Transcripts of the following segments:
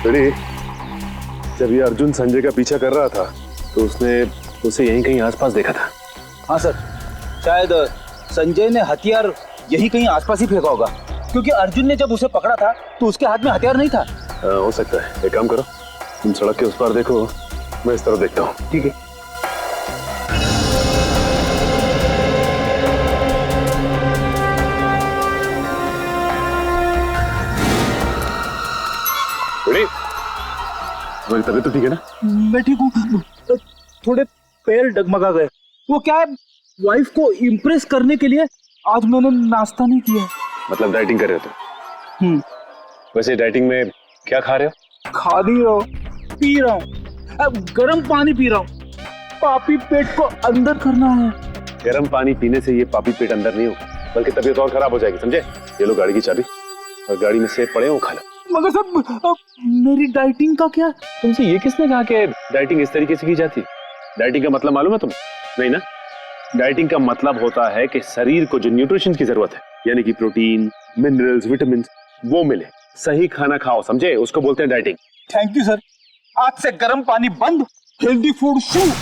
अरे जब ये अर्जुन संजय का पीछा कर रहा था तो उसने उसे यहीं कहीं आसपास देखा था। हाँ सर, शायद संजय ने हथियार यही कहीं आसपास ही फेंका होगा, क्योंकि अर्जुन ने जब उसे पकड़ा था तो उसके हाथ में हथियार नहीं था। हो सकता है। एक काम करो, तुम सड़क के उस पार देखो, मैं इस तरफ देखता हूँ। ठीक है। तुम्हारी तबीयत तो ठीक है ना? मैं ठीक हूँ, थोड़े पैर डगमगा गए। वो क्या है, वाइफ को इम्प्रेस करने के लिए आज मैंने नाश्ता नहीं किया। मतलब डाइटिंग कर रहे हो तुम? वैसे डाइटिंग में क्या खा रहे हो? खा नहीं रहा हूँ, पी रहा हूँ। अब गर्म पानी पी रहा हूँ, पापी पेट को अंदर करना है। गर्म पानी पीने से ये पापी पेट अंदर नहीं हो, बल्कि तबीयत और खराब हो जाएगी, समझे? ये लो गाड़ी की चाबी, और गाड़ी में सेब पड़े हो, खा लो। मगर सब मेरी डाइटिंग का क्या? तुमसे ये किसने कहा कि डाइटिंग इस तरीके से की जाती? डाइटिंग का मतलब मालूम है तुम? नहीं ना? डाइटिंग का मतलब होता है कि शरीर को जो न्यूट्रिशन की जरूरत है, यानी कि प्रोटीन, मिनरल्स, विटामिन, वो मिले। सही खाना खाओ, समझे? उसको बोलते हैं डाइटिंग। थैंक यू सर, आज से गर्म पानी बंद, हेल्दी फूड शुरू।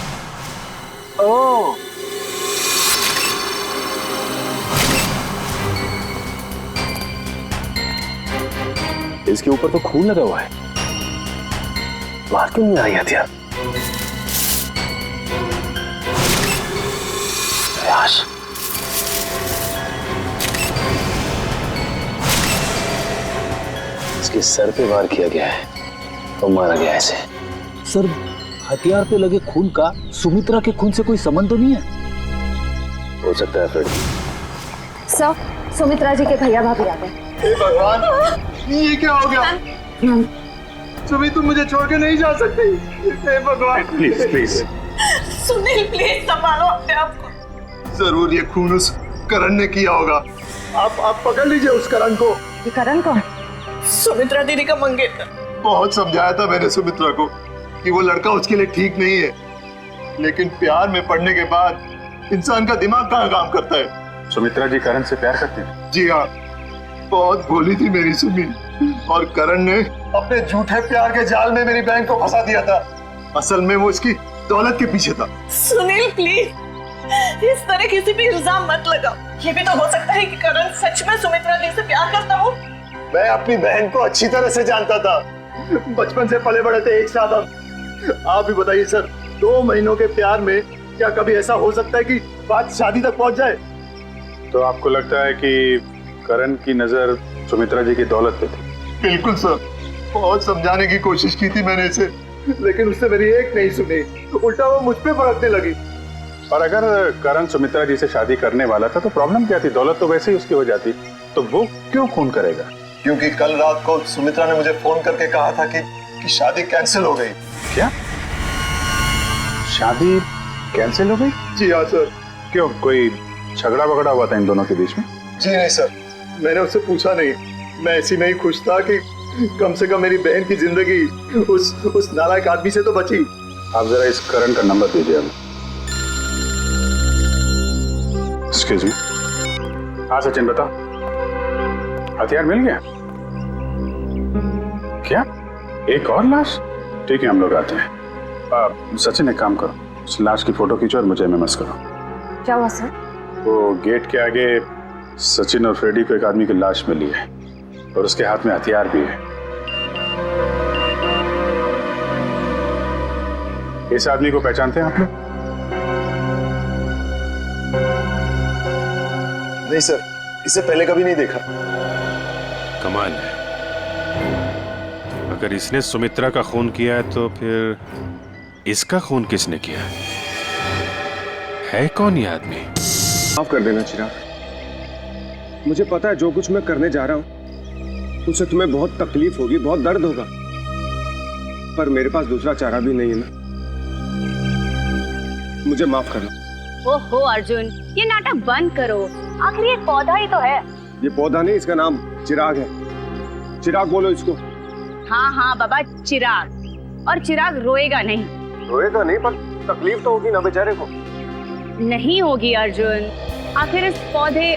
ओह, इसके ऊपर तो खून लगा हुआ है, बाहर क्यों नहीं आई हथियार? प्रयास। इसके सर पे वार किया गया है और मारा गया है इसे। सर हथियार पे लगे खून का सुमित्रा के खून से कोई संबंध तो नहीं है? हो सकता है फ्रेंड। सर, सुमित्रा जी के भैया भाभी आ गए। हे भगवान, ये क्या हो गया? सुमी, तुम मुझे छोड़ के नहीं जा सकती। हे भगवान, प्लीज प्लीज। सुनील प्लीज संभालो अपने आप को। जरूर ये खून उस करण ने किया होगा। आप पकड़ लीजिए उस करण को। ये करण कौन? सुमित्रा दीदी का मंगेतर। बहुत समझाया था मैंने सुमित्रा को कि वो लड़का उसके लिए ठीक नहीं है, लेकिन प्यार में पड़ने के बाद इंसान का दिमाग कहाँ काम करता है। सुमित्रा जी करण से प्यार करती हैं? जी हाँ, बहुत भोली थी मेरी सुमी, और करण ने अपने झूठे प्यार के जाल में मेरी बहन को फंसा दिया था। असल में वो इसकी दौलत के पीछे था। सुनील प्लीज इस तरह किसी भी इल्जाम मत लगाओ। ये भी तो हो सकता है कि करण सच में सुमित्रा दी से प्यार करता हो। मैं अपनी बहन को अच्छी तरह से जानता था, बचपन से पले बड़े थे एक साथ हम। आप भी बताइए सर, 2 महीनों के प्यार में क्या कभी ऐसा हो सकता है कि बात शादी तक पहुंच जाए? तो आपको लगता है कि करण की नजर सुमित्रा जी की दौलत पे थी? बिल्कुल सर, बहुत समझाने की कोशिश की थी मैंने इसे, लेकिन उसने मेरी एक नहीं सुनी, उल्टा वो मुझ पे भड़कने लगी। और अगर करण सुमित्रा जी से शादी करने वाला था तो प्रॉब्लम क्या थी? दौलत तो वैसे ही उसकी हो जाती, तो वो क्यों खून करेगा? क्योंकि कल रात को सुमित्रा ने मुझे फोन करके कहा था कि शादी कैंसिल हो गई। क्या? शादी कैंसिल हो गई? जी हाँ सर। क्यों, कोई झगड़ा वगड़ा हुआ था इन दोनों के बीच में? जी नहीं सर, मैंने उससे पूछा नहीं। मैं ऐसी में ही खुश था कि कम से कम मेरी बहन की जिंदगी उस नालायक आदमी से तो बची। आप जरा इस करण का नंबर दीजिए हमें। Excuse me. हाँ सचिन बताओ, हथियार मिल गया? क्या एक और लाश? ठीक है, हम लोग आते हैं। सचिन एक काम करो, उस लाश की फोटो खींचो और मुझे एमएमएस करो। क्या हुआ सर? वो गेट के आगे सचिन और फ्रेडी को एक आदमी की लाश मिली है और उसके हाथ में हथियार भी है। इस आदमी को पहचानते हैं आप लोग? नहीं सर, इसे पहले कभी नहीं देखा। कमाल है, अगर इसने सुमित्रा का खून किया है तो फिर इसका खून किसने किया है? कौन ये आदमी? माफ कर देना चिराग, मुझे पता है जो कुछ मैं करने जा रहा हूं उससे तुम्हें बहुत तकलीफ होगी, बहुत दर्द होगा, पर मेरे पास दूसरा चारा भी नहीं है ना। मुझे माफ कर दो। ओहो अर्जुन, ये नाटक बंद करो, आखिर ये पौधा ही तो है। ये पौधा नहीं, इसका नाम चिराग है। चिराग बोलो इसको। हाँ हाँ बाबा, चिराग। और चिराग रोएगा नहीं। रोएगा नहीं, पर तकलीफ तो होगी ना बेचारे को। नहीं होगी अर्जुन, आखिर इस पौधे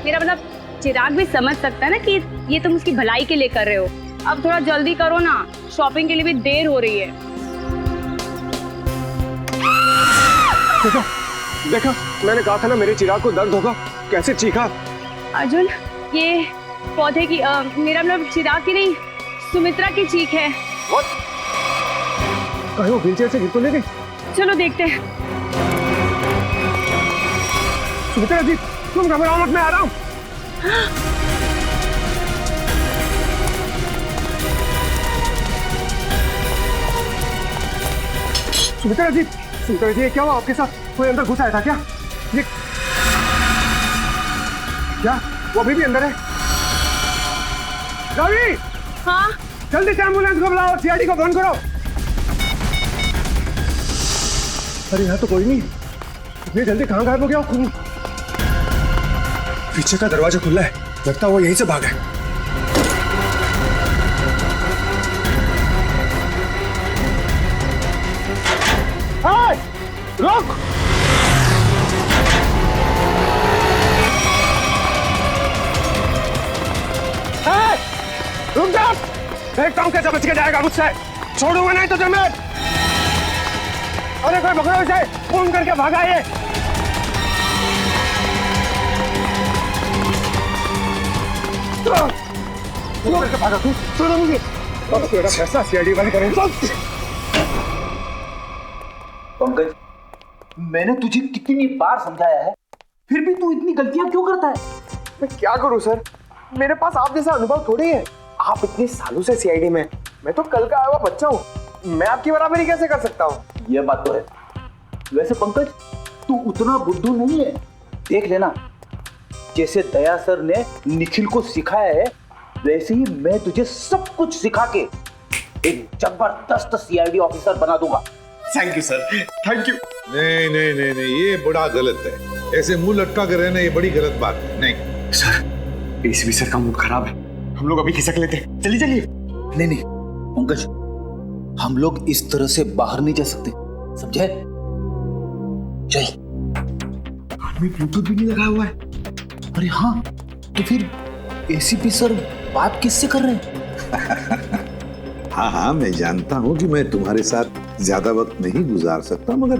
मेरा मतलब चिराग भी समझ सकता है ना कि ये तुम उसकी भलाई के लिए कर रहे हो। अब थोड़ा जल्दी करो ना, शॉपिंग के लिए भी देर हो रही है। देखा, मैंने कहा था ना मेरे चिराग को दर्द होगा, कैसे चीखा। अर्जुन, ये पौधे की मेरा मतलब चिराग की नहीं, सुमित्रा की चीख है। कहीं वो व्हीलचेयर से गिर तो नहीं गई? चलो देखते हैं। सुमित्रा जी, तुम घबराओ मत, मैं आ रहा हूँ। सुमित्रा जी, ये क्या हुआ आपके साथ? कोई अंदर घुस आया था क्या? ये क्या? वो अभी भी अंदर है? रवि! हाँ? जल्दी से एम्बुलेंस को बुलाओ, सीआईडी को फोन करो। अरे यहाँ तो कोई नहीं। इतनी जल्दी कहाँ गायब हो गया? पीछे का दरवाजा खुला है, लगता है वो यहीं से भागा है। रुक! रुक जा! देखता हूँ कैसे बच के जाएगा मुझसे। छोड़ूंगा नहीं तो तुम्हें। अरे कोई पकड़ो इसे, फोन करके भागा ये। भागा तू, छोड़ो मुझे। तेरा फैसला सीआईडी वाले करेंगे। पंकज, मैंने तुझे कितनी बार समझाया है, फिर भी तू इतनी गलतियां क्यों करता है? मैं क्या करूं सर, मेरे पास आप जैसा अनुभव थोड़ी है। आप इतने सालों से सीआईडी में, मैं तो कल का आया हुआ बच्चा हूँ। मैं आपकी बराबरी कैसे कर सकता हूँ? यह बात तो है। वैसे पंकज, तू उतना बुद्धू नहीं है। देख लेना, जैसे दया सर ने निखिल को सिखाया है, वैसे ही मैं तुझे सब कुछ सिखा के एक जबरदस्त सीआईडी ऑफिसर बना दूंगा। Thank you sir, thank you. नहीं नहीं नहीं नहीं, ये बड़ा गलत है। ऐसे मुंह लटका कर रहना ये बड़ी गलत बात है। नहीं सर, एसीपी सर का मूड खराब है, हम लोग अभी खिसक लेते हैं। चलिए चलिए। नहीं पंकज, हम लोग इस तरह से बाहर नहीं जा सकते, समझे? चल। आदमी ब्लूटूथ भी नहीं लगाया हुआ है। अरे हाँ, तो फिर एसीपी सर बात किससे कर रहे हैं? हाँ हाँ, मैं जानता हूँ कि मैं तुम्हारे साथ ज्यादा वक्त नहीं गुजार सकता, मगर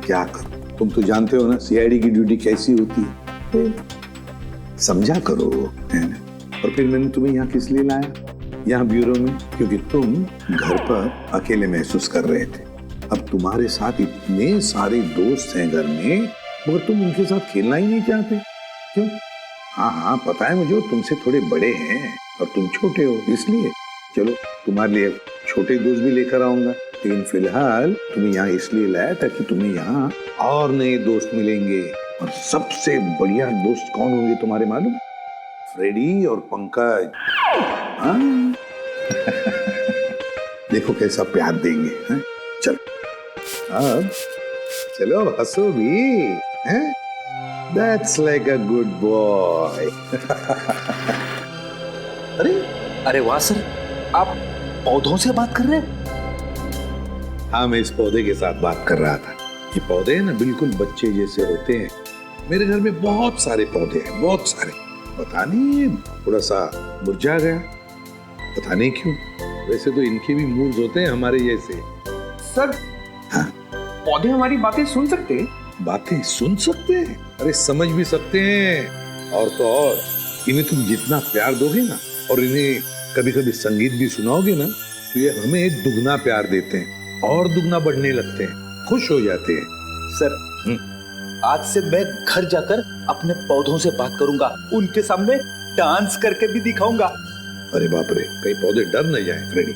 क्या करूं, तुम तो जानते हो ना सीआईडी की ड्यूटी कैसी होती है। तो समझा करो, है ना? और फिर मैंने तुम्हें यहाँ किस लिए लाया, यहाँ ब्यूरो में, क्योंकि तुम घर पर अकेले महसूस कर रहे थे। अब तुम्हारे साथ इतने सारे दोस्त हैं घर में, मगर तुम उनके साथ खेलना ही नहीं चाहते, क्यों? हाँ हाँ, पता है मुझे, तुमसे थोड़े बड़े हैं और तुम छोटे हो, इसलिए। चलो, तुम्हारे लिए छोटे दोस्त भी लेकर आऊंगा, लेकिन फिलहाल तुम्हें यहाँ इसलिए लाया ताकि तुम्हें यहाँ और नए दोस्त मिलेंगे। और सबसे बढ़िया दोस्त कौन होंगे तुम्हारे मालूम? फ्रेडी और पंकज। हाँ? देखो कैसा प्यार देंगे, हैं? चलो अब चलो, हंसो भी, हैं? That's like a good boy. अरे वाह सर, आप पौधों से बात कर रहे हैं? हाँ, मैं इस पौधे के साथ बात कर रहा था। ये पौधे ना बिल्कुल बच्चे जैसे होते हैं। मेरे घर में बहुत सारे पौधे हैं, बहुत सारे। पता नहीं थोड़ा सा मुरझा गया, पता नहीं क्यों। वैसे तो इनके भी मूड्स होते हैं हमारे जैसे। सर, हाँ? पौधे हमारी बातें सुन सकते हैं? बातें सुन सकते हैं? अरे समझ भी सकते हैं। और तो और इन्हें तुम जितना प्यार दोगे ना, और इन्हें कभी कभी संगीत भी सुनाओगे ना, तो ये हमें दुगना प्यार देते हैं और दुगना बढ़ने लगते हैं, खुश हो जाते हैं। सर, आज से मैं घर जाकर अपने पौधों से बात करूंगा, उनके सामने डांस करके भी दिखाऊंगा। अरे बाप रे, कहीं पौधे डर न जाए फ्रेडी।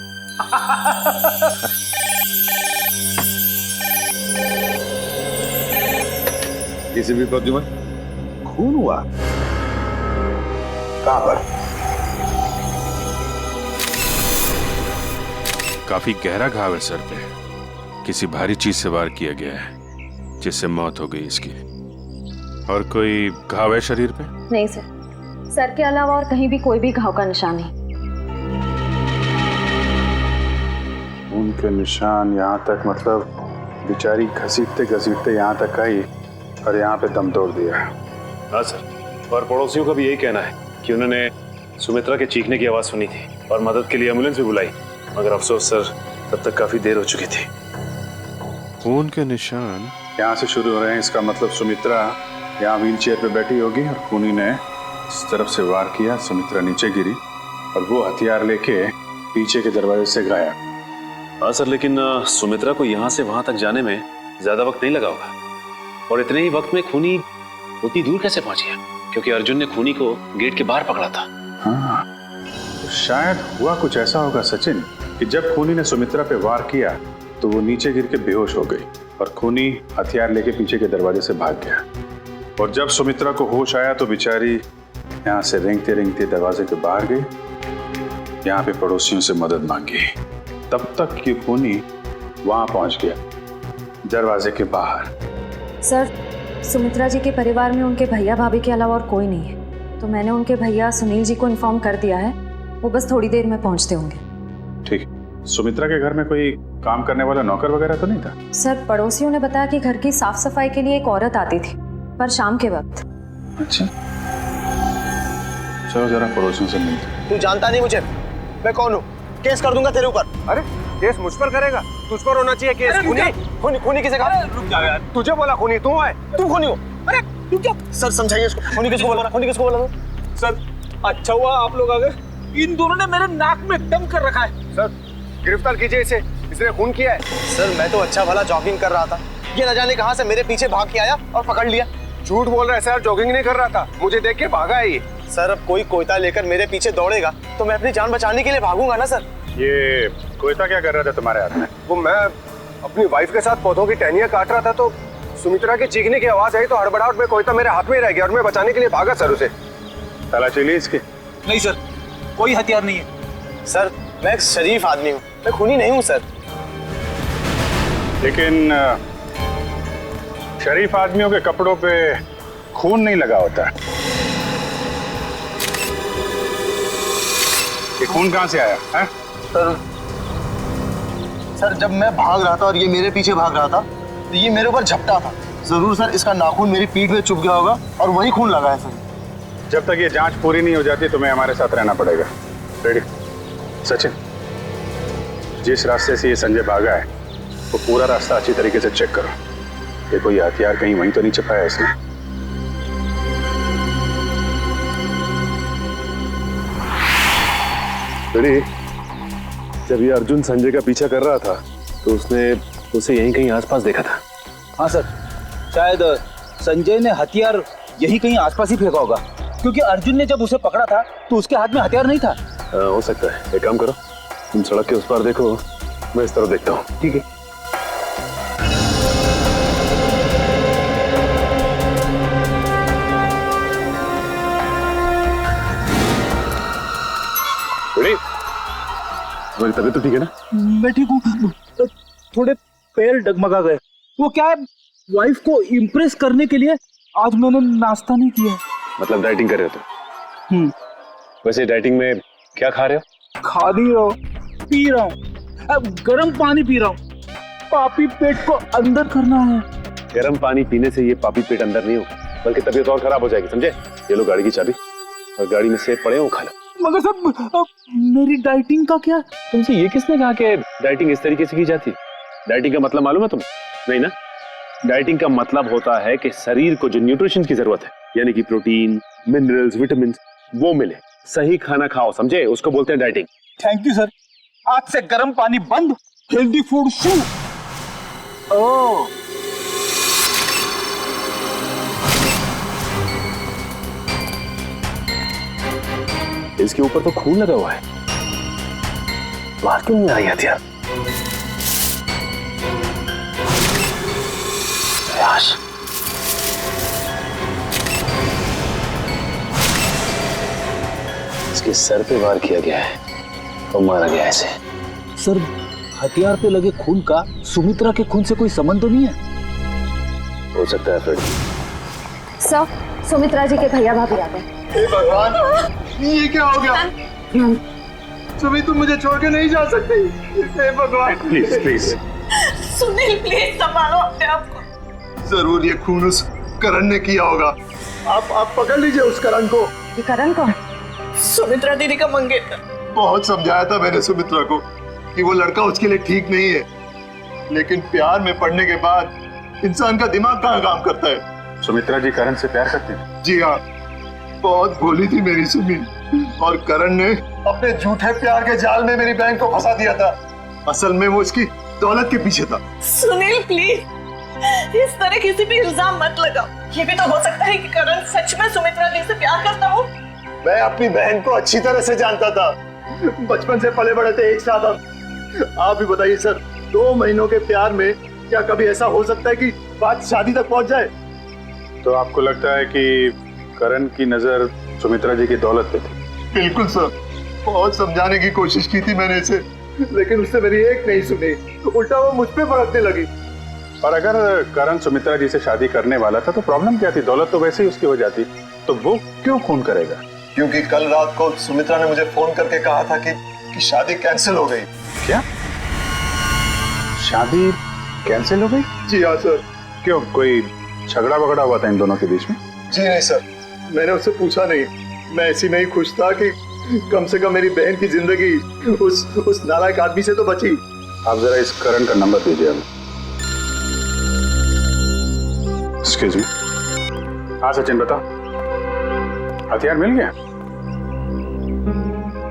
किसी भी प्रद्युमन, खून हुआ कहां पर? काफी गहरा घाव है सर पे, किसी भारी चीज से वार किया गया है, जिससे मौत हो गई इसकी। और कोई घाव है शरीर पे? नहीं सर, सर के अलावा और कहीं भी कोई भी घाव का निशान नहीं। उनके निशान यहाँ तक, मतलब बेचारी घसीटते घसीटते यहाँ तक आई और यहाँ पे दम तोड़ दिया। हाँ सर, और पड़ोसियों का भी यही कहना है कि उन्होंने सुमित्रा के चीखने की आवाज सुनी थी। और मदद के लिए एम्बुलेंस भी बुलाई, मगर अफसोस सर तब तक काफी देर हो चुकी थी। खून के निशान यहाँ से शुरू हो रहे हैं, इसका मतलब सुमित्रा यहाँ व्हील चेयर पे बैठी होगी और खूनी ने इस तरफ से वार किया, सुमित्रा नीचे गिरी और वो हथियार लेके पीछे के दरवाजे से गायब। हाँ सर, लेकिन सुमित्रा को यहाँ से वहां तक जाने में ज्यादा वक्त नहीं लगा होगा, और इतने ही वक्त में खूनी उतनी दूर कैसे पहुंच गया? क्योंकि अर्जुन ने खूनी को गेट के बाहर पकड़ा था। हाँ, तो शायद हुआ कुछ ऐसा होगा सचिन कि जब खूनी ने सुमित्रा पे वार किया तो वो नीचे गिर के बेहोश हो गई और खूनी हथियार लेके पीछे के दरवाजे से भाग गया। और जब सुमित्रा को होश आया तो बेचारी यहाँ से रेंगते रेंगते दरवाजे के बाहर गई, यहाँ पे पड़ोसियों से मदद मांगी। तब तक कि खूनी वहां पहुंच गया दरवाजे के बाहर। सर, सुमित्रा जी के परिवार में उनके भैया भाभी के अलावा और कोई नहीं है, तो मैंने उनके भैया सुनील जी को इन्फॉर्म कर दिया है, वो बस थोड़ी देर में पहुंचते होंगे। ठीक। सुमित्रा के घर में कोई काम करने वाला नौकर वगैरह तो नहीं था? सर, पड़ोसियों ने बताया कि घर की साफ सफाई के लिए एक औरत आती थी, पर शाम के वक्त। अच्छा, चलो जरा पड़ोसियों से मिलते। तू जानता नहीं मुझे, मैं कौन हूँ? केस कर दूंगा तेरे ऊपर। अरे केस मुझ पर करेगा? तुझ पर होना चाहिए केस। खूनी किसे कहा? रुक जा यार, तुझे बोला खूनी, तू है, तू खूनी हो। अरे रुक जा सर, समझाइए इसको। खूनी किसको बोला? खूनी किसको बोला? सर अच्छा हुआ आप लोग आ गए, इन दोनों ने मेरे नाक में दम कर रखा है। सर गिरफ्तार कीजिए इसे, इसने खून किया है। सर मैं तो अच्छा भला जॉगिंग कर रहा था, ये न जाने कहां से मेरे पीछे भाग के आया और पकड़ लिया। झूठ बोल रहा है सर, जॉगिंग नहीं कर रहा था, मुझे देख के भागा है ये। सर अब कोई कोयता लेकर मेरे पीछे दौड़ेगा तो मैं अपनी जान बचाने के लिए भागूंगा ना सर। ये कोयता क्या कर रहा था तुम्हारे हाथ में? वो मैं अपनी वाइफ के साथ पौधों की टहनियां काट रहा था तो सुमित्रा के चीखने की आवाज आई तो हड़बड़ाहट में कोयता मेरे हाथ में रह गया और मैं बचाने के लिए भागा सर उसे। तलाशी ली इसकी? नहीं सर, कोई हथियार नहीं है। सर मैं एक शरीफ आदमी हूँ, मैं खूनी नहीं हूँ सर। लेकिन शरीफ आदमियों के कपड़ों पे खून नहीं लगा होता। ये खून कहाँ से आया है? सर जब मैं भाग रहा था और ये मेरे पीछे भाग रहा था तो ये मेरे ऊपर झपटा था। जरूर सर इसका नाखून मेरी पीठ में चुभ गया होगा और वही खून लगा है सर। जब तक ये जांच पूरी नहीं हो जाती तुम्हें हमारे साथ रहना पड़ेगा। रेडी? सचिन, जिस रास्ते से ये संजय भागा है वो पूरा रास्ता अच्छी तरीके से चेक करो, ये कोई हथियार कहीं वहीं तो नहीं छिपाया इसने। रेडी? जब ये अर्जुन संजय का पीछा कर रहा था तो उसने उसे यहीं कहीं आसपास देखा था। हाँ सर, शायद संजय ने हथियार यही कहीं आसपास ही फेंका होगा, क्योंकि अर्जुन ने जब उसे पकड़ा था तो उसके हाथ में हथियार नहीं था। हो सकता है। एक काम करो, तुम सड़क के उस पार देखो, मैं इस तरफ देखता हूँ। ठीक है। रेडी? तुम्हारी तबीयत तो ठीक है ना? मैं ठीक हूँ, थोड़े पैर डगमगा गए। वो क्या है, वाइफ को इम्प्रेस करने के लिए आज मैंने नाश्ता नहीं किया। मतलब डाइटिंग कर रहे हो तुम? वैसे डाइटिंग में क्या खा रहे हो? खा नहीं रहा हूँ, पी रहा हूँ, अब गर्म पानी पी रहा हूँ। पापी पेट को अंदर करना है। गर्म पानी पीने से ये पापी पेट अंदर नहीं हो, बल्कि तबीयत और खराब हो जाएगी, समझे? ये लो गाड़ी की चाबी, और गाड़ी में सेब पड़े हो, खा लो। मगर सब मेरी डाइटिंग का क्या? तुमसे ये किसने कहा कि डाइटिंग इस तरीके से की जाती? डाइटिंग का मतलब मालूम है तुम? नहीं ना? डाइटिंग का मतलब होता है कि शरीर को जो न्यूट्रिशन की जरूरत है, यानी कि प्रोटीन, मिनरल्स, विटामिन, वो मिले। सही खाना खाओ, समझे? उसको बोलते हैं डाइटिंग। थैंक यू सर, आज से गर्म पानी बंद, हेल्दी फूड शुरू। ओह इसके ऊपर तो खून लगा हुआ है, बात क्यों नहीं आई हथियार? प्रयास। इसके सर पे वार किया गया है और मारा गया है इसे। सर, हथियार पे लगे खून का सुमित्रा के खून से कोई संबंध तो नहीं है? हो सकता है फ्रेंड। सर, सुमित्रा जी के भैया भाभी आ गए। हे भगवान, ये क्या हो गया? सुमी तुम मुझे छोड़ के नहीं जा सकती। हे भगवान, प्लीज प्लीज। सुनील प्लीज संभालो अपने आप को। जरूर ये खून उस करण ने किया होगा। आप पकड़ लीजिए उस करण को। ये करण कौन? सुमित्रा दीदी का मंगेतर। बहुत समझाया था मैंने सुमित्रा को कि वो लड़का उसके लिए ठीक नहीं है, लेकिन प्यार में पड़ने के बाद इंसान का दिमाग कहाँ काम करता है। सुमित्रा जी करण से प्यार करती हैं? जी हाँ, बहुत भोली थी मेरी सुमी, और करण ने अपने झूठे प्यार के जाल में मेरी बहन को फंसा दिया था। असल में वो इसकी दौलत के पीछे था। सुनील प्लीज इस तरह किसी भी इल्जाम मत लगाओ। ये भी तो हो सकता है कि करण सच में सुमित्रा दी से प्यार करता हो। मैं अपनी बहन को अच्छी तरह से जानता था, बचपन से पले बड़े थे एक साथ हम। आप भी बताइए सर, 2 महीनों के प्यार में क्या कभी ऐसा हो सकता है कि बात शादी तक पहुंच जाए? तो आपको लगता है कि करण की नजर सुमित्रा जी की दौलत पे थी? बिल्कुल सर, बहुत समझाने की कोशिश की थी मैंने इसे, लेकिन उसने मेरी एक नहीं सुनी, उल्टा वो मुझ पे भड़कने लगी। और अगर करण सुमित्रा जी से शादी करने वाला था तो प्रॉब्लम क्या थी? दौलत तो वैसे ही उसकी हो जाती, तो वो क्यों खून करेगा? क्योंकि कल रात को सुमित्रा ने मुझे फोन करके कहा था कि शादी कैंसिल हो गई। क्या? शादी कैंसिल हो गई? जी हाँ सर। क्यों, कोई झगड़ा वगड़ा हुआ था इन दोनों के बीच में? जी नहीं सर, मैंने उससे पूछा नहीं। मैं ऐसी नहीं खुश था कि कम से कम मेरी बहन की जिंदगी उस नालायक आदमी से तो बची। आप जरा इस करण का नंबर दीजिए हमें। Excuse me. हाँ सचिन बताओ, हथियार मिल गया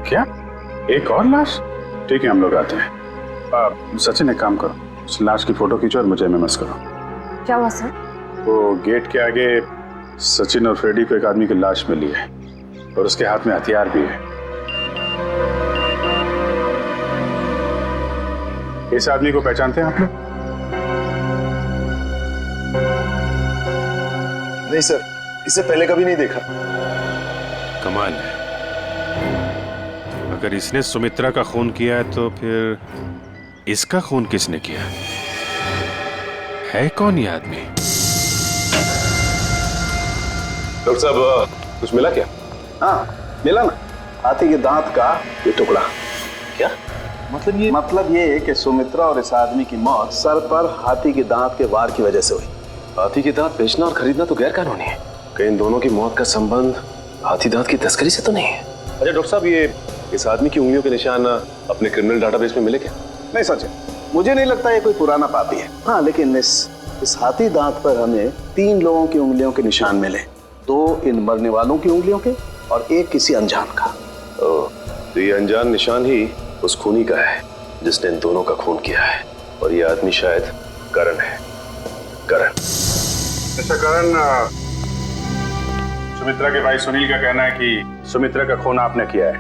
क्या? एक और लाश? ठीक है हम लोग आते हैं। सचिन एक काम करो, उस लाश की फोटो खींचो और मुझे एमएमएस करो। क्या हुआ सर? वो गेट के आगे सचिन और फ्रेडी को एक आदमी की लाश मिली है और उसके हाथ में हथियार भी है। इस आदमी को पहचानते हैं आप लोग? नहीं सर, इसे पहले कभी नहीं देखा। कमाल है, अगर इसने सुमित्रा का खून किया है तो फिर इसका खून किसने किया? है कौन ये आदमी? डॉक्टर साहब कुछ मिला क्या? हाँ मिला ना, हाथी के दांत का ये टुकड़ा। क्या मतलब ये है कि सुमित्रा और इस आदमी की मौत सर पर हाथी के दांत के वार की वजह से हुई। हाथी के दांत बेचना और खरीदना तो गैर कानूनी है। कहीं इन दोनों की मौत का संबंध हाथी दांत की तस्करी से तो नहीं है? अच्छा डॉक्टर साहब, ये इस आदमी की उंगलियों के निशान अपने क्रिमिनल डाटाबेस में मिले क्या? नहीं सच है, मुझे नहीं लगता ये कोई पुराना पापी है। हाँ लेकिन इस हाथी दांत पर हमें 3 लोगों की उंगलियों के निशान मिले, 2 इन मरने वालों की उंगलियों के और 1 किसी अनजान का। तो ये अनजान निशान ही उस खूनी का है जिसने इन दोनों का खून किया है, और ये आदमी शायद करण है। करण। अच्छा करण, सुमित्रा के भाई सुनील का कहना है कि सुमित्रा का खून आपने किया है,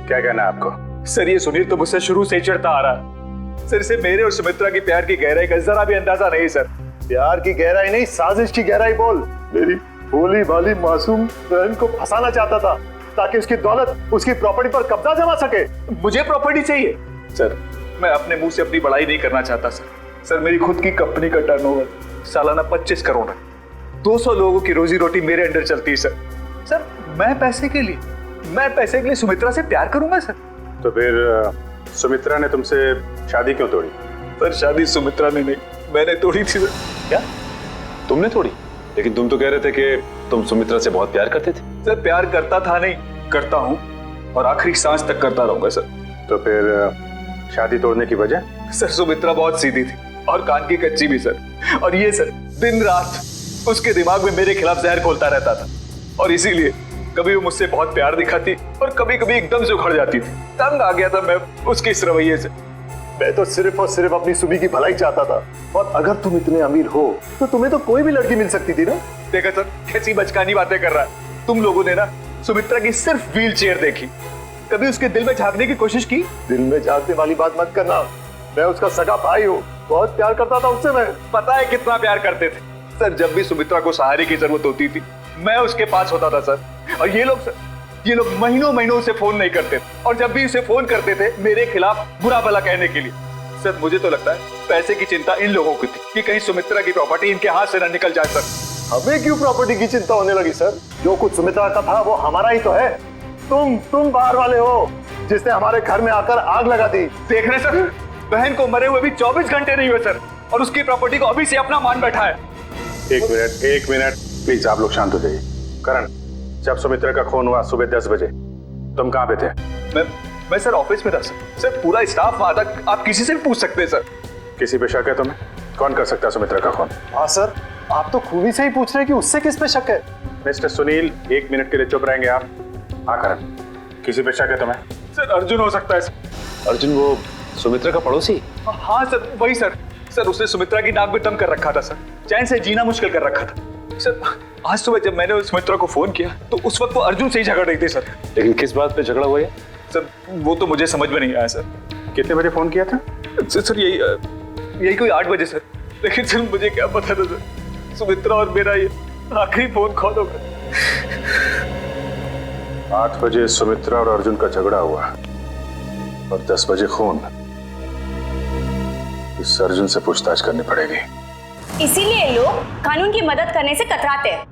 क्या कहना है आपको? सर ये सुनील तो मुझसे शुरू से ही चिढ़ता आ रहा। सर इसे मेरे और सुमित्रा की प्यार की गहराई का जरा भी अंदाजा नहीं सर। प्यार की गहराई नहीं, साजिश की गहराई बोल। मेरी भोली भाली मासूम बहन को फंसाना चाहता था ताकि उसकी दौलत, उसकी प्रॉपर्टी पर कब्जा जमा सके। मुझे प्रॉपर्टी चाहिए सर, मैं अपने मुंह से अपनी बड़ाई नहीं करना चाहता सर। मेरी खुद की कंपनी का टर्नओवर सालाना 25 करोड़ है। 200 लोगों की रोजी रोटी मेरे अंडर चलती है सर। मैं पैसे के लिए सुमित्रा से प्यार करूंगा सर? तो फिर सुमित्रा ने तुमसे शादी क्यों तोड़ी? सर शादी सुमित्रा ने नहीं, मैंने तोड़ी थी सर। क्या तुमने तोड़ी? लेकिन तुम तो कह रहे थे कि तुम सुमित्रा से बहुत प्यार करते थे। सर प्यार करता था नहीं, करता हूँ और आखिरी सांस तक करता रहूंगा सर। तो फिर शादी तोड़ने की वजह? सर सुमित्रा बहुत सीधी थी और कान की कच्ची भी सर। और ये सर दिन रात उसके दिमाग में मेरे खिलाफ जहर घोलता रहता था, और इसीलिए कभी वो मुझसे बहुत प्यार दिखाती और कभी कभी एकदम से उखड़ जाती थी। तंग आ गया था मैं उसके इस रवैये से। मैं तो सिर्फ और सिर्फ अपनी सुमी की भलाई चाहता था, और अगर तुम इतने अमीर हो तो तुम्हें तो कोई भी लड़की मिल सकती थी ना। देखा सर कैसी बचकानी बातें कर रहा है। तुम लोगों ने ना सुमित्रा की सिर्फ व्हील चेयर देखी, कभी उसके दिल में झांकने की कोशिश की? दिल में झांकने वाली बात मत करना, मैं उसका सगा भाई हूँ, बहुत प्यार करता था उससे। मैं पता है कितना प्यार करते थे सर। जब भी सुमित्रा को सहारे की जरूरत होती थी मैं उसके पास होता था सर। और ये लोग महीनों से फोन नहीं करते, और जब भी उसे फोन करते थे मेरे खिलाफ बुरा भला कहने के लिए। सर मुझे तो लगता है पैसे की चिंता इन लोगों की थी कि कहीं सुमित्रा की प्रॉपर्टी इनके हाथ से न निकल जाए सर। हमें क्यों प्रॉपर्टी की चिंता होने लगी सर? जो कुछ सुमित्रा का था वो हमारा ही तो है। तुम बाहर वाले हो जिसने हमारे घर में आकर आग लगा दी। देख रहे सर, बहन को मरे हुए भी 24 घंटे नहीं हुए सर, और उसकी प्रॉपर्टी को अभी से अपना मान बैठा है। एक मिनट प्लीज, आप लोग शांत हो जाइए। करण, जब सुमित्रा का खून हुआ सुबह 10 बजे तुम कहाँ पे थे? मैं सर ऑफिस में था सर पूरा स्टाफ वहां था, आप किसी से भी पूछ सकते हैं सर। किसी पे शक है तुम्हें? कौन कर सकता है सुमित्रा का खून? हाँ सर, आप तो खूनी से ही पूछ रहे हैं कि उससे किस पे शक है। मिस्टर सुनील, 1 मिनट के लिए चुप रहेंगे आप? हाँ करण, किसी पे शक है तुम्हें? सर अर्जुन हो सकता है सर। अर्जुन वो सुमित्रा का पड़ोसी? हाँ सर वही सर। सर उसने सुमित्रा की नाक में दम कर रखा था सर, चैन से जीना मुश्किल कर रखा था सर। आज सुबह जब मैंने सुमित्रा को फोन किया तो उस वक्त वो अर्जुन से ही झगड़ रही थी सर। लेकिन किस बात पे झगड़ा हुआ है सर? वो तो मुझे समझ में नहीं आया सर। कितने बजे फोन किया था? सर यही कोई 8 बजे सर। लेकिन सर मुझे क्या पता था सर, सुमित्रा और मेरा ये आखिरी फोन कॉल होगा। 8 बजे सुमित्रा और अर्जुन का झगड़ा हुआ और 10 बजे खून। इस अर्जुन से पूछताछ करनी पड़ेगी। इसीलिए लोग कानून की मदद करने से कतराते हैं।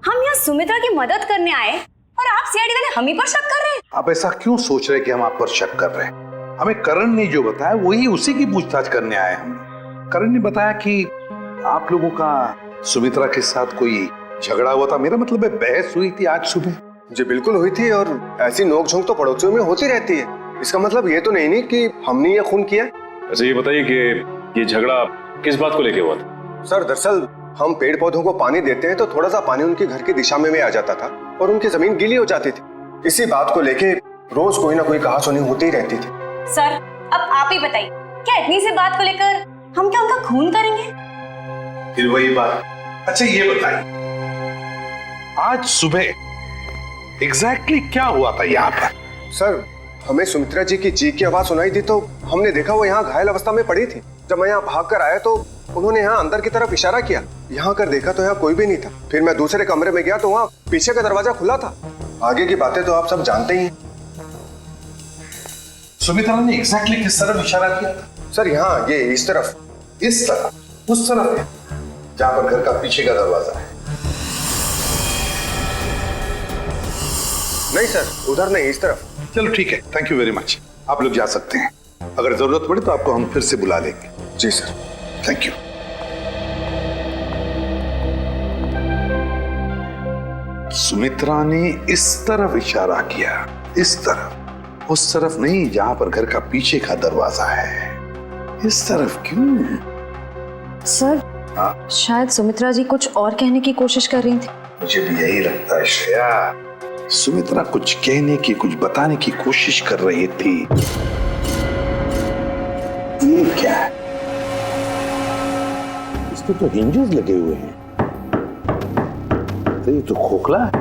हम यहाँ सुमित्रा की मदद करने आए और आप सीआईडी वाले हम ही पर शक कर रहे हैं। आप ऐसा क्यों सोच रहे हैं कि हम आप पर शक कर रहे हैं? हमें करण ने जो बताया वही उसी की पूछताछ करने आए हम। करण ने बताया कि आप लोगों का सुमित्रा के साथ कोई झगड़ा हुआ था। मेरा मतलब है बहस हुई थी आज सुबह। जी बिल्कुल हुई थी, और ऐसी नोकझोंक तो पड़ोसियों में होती रहती है। इसका मतलब ये तो नहीं कि हमने ये खून किया। अच्छा ये बताइए कि ये झगड़ा किस बात को लेके हुआ था? सर दरअसल हम पेड़ पौधों को पानी देते हैं तो थोड़ा सा पानी उनके घर की दिशा में आ जाता था और उनकी जमीन गीली हो जाती थी। इसी बात को लेके रोज कोई ना कोई कहासुनी होती ही रहती थी। सर अब आप ही बताइए, क्या इतनी सी बात को लेकर हम क्या उनका खून करेंगे? फिर वही बात। अच्छा ये बताइए, आज सुबह एग्जैक्टली क्या हुआ था यहाँ पर? सर हमें सुमित्रा जी की चीख की आवाज सुनाई थी तो हमने देखा वो यहाँ घायल अवस्था में पड़ी थी। जब मैं यहाँ भाग कर आया तो उन्होंने यहाँ अंदर की तरफ इशारा किया। यहाँ कर देखा तो यहाँ कोई भी नहीं था। फिर मैं दूसरे कमरे में गया तो वहाँ पीछे का दरवाजा खुला था। आगे की बातें तो आप सब जानते ही हैं। सुमित्रा ने एग्जैक्टली किस तरफ इशारा किया था? सर यहाँ ये इस तरफ। इस तरफ? उस तरफ है जहाँ पर घर का पीछे का दरवाजा है? नहीं सर, उधर नहीं, इस तरफ। चलो ठीक है, थैंक यू वेरी मच। आप लोग जा सकते हैं। अगर जरूरत पड़े तो आपको हम फिर से बुला लेंगे। जी सर, थैंक यू। सुमित्रा ने इस तरफ इशारा किया, इस तरफ, उस तरफ नहीं जहां पर घर का पीछे का दरवाजा है। इस तरफ क्यों? सर शायद सुमित्रा जी कुछ और कहने की कोशिश कर रही थी। मुझे भी यही लगता है श्रेया, सुमित्रा कुछ कहने की, कुछ बताने की कोशिश कर रही थी। ये क्या है? इसके तो हिंजेस लगे हुए हैं। तो ये तो खोखला है,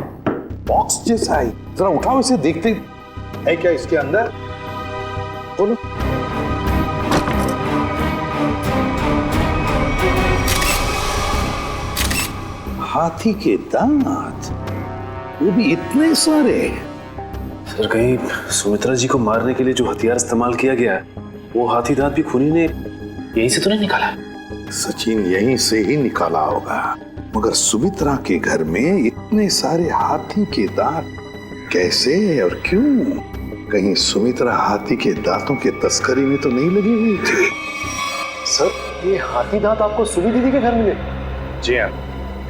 बॉक्स जैसा है। जरा उठाओ इसे, देखते है क्या इसके अंदर। बोलो। हाथी के दांत, वो भी इतने सारे। सर कहीं सुमित्रा जी को मारने के लिए जो हथियार इस्तेमाल किया गया है वो हाथी दांत भी खूनी ने यहीं से तो नहीं निकाला? सचिन यहीं से ही निकाला होगा, मगर सुमित्रा के घर में इतने सारे हाथी के दांत कैसे और क्यों? कहीं सुमित्रा हाथी के दांतों के तस्करी में तो नहीं लगी हुई थी? सर ये हाथी दांत आपको सुनी दीदी के घर मिले? जी हाँ।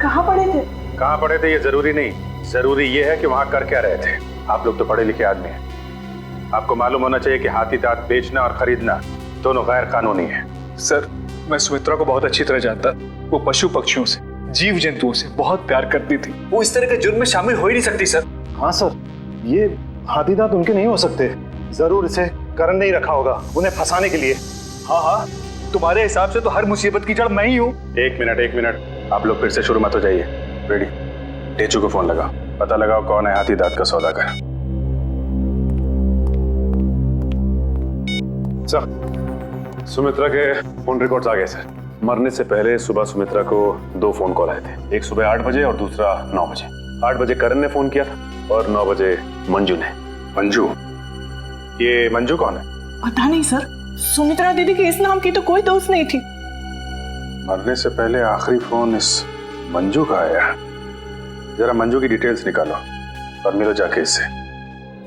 कहाँ पड़े थे? कहाँ पड़े थे ये जरूरी नहीं, जरूरी ये है कि वहां कर क्या रहे थे। आप लोग तो पढ़े लिखे आदमी हैं, आपको मालूम होना चाहिए कि हाथी दांत बेचना और खरीदना दोनों गैर कानूनी है। सर मैं सुमित्रा को बहुत अच्छी तरह जानता। वो पशु पक्षियों से, जीव जंतुओं से बहुत प्यार करती थी। वो इस तरह के जुर्म में शामिल हो ही नहीं सकती सर। हाँ सर, ये हाथी दांत उनके नहीं हो सकते। जरूर इसे करण ने ही रखा होगा उन्हें फंसाने के लिए। हाँ हाँ, तुम्हारे हिसाब से तो हर मुसीबत की जड़ मैं ही हूँ। एक मिनट, आप लोग फिर से शुरू मत हो जाइए। रेडी, टेचू को फोन लगाओ, पता लगाओ कौन है हाथी दांत का सौदागर। सर सुमित्रा के फोन रिकॉर्ड्स आ गए सर। मरने से पहले सुबह सुमित्रा को 2 फोन कॉल आए थे, एक सुबह 8 बजे और दूसरा 9 बजे। 8 बजे करण ने फोन किया था और 9 बजे मंजू ने। मंजू? ये मंजू कौन है? पता नहीं सर, सुमित्रा दीदी के इस नाम की तो कोई दोस्त नहीं थी। मरने से पहले आखिरी फोन इस मंजू का आया। जरा मंजू की डिटेल्स निकालो और मिलो जाके इससे।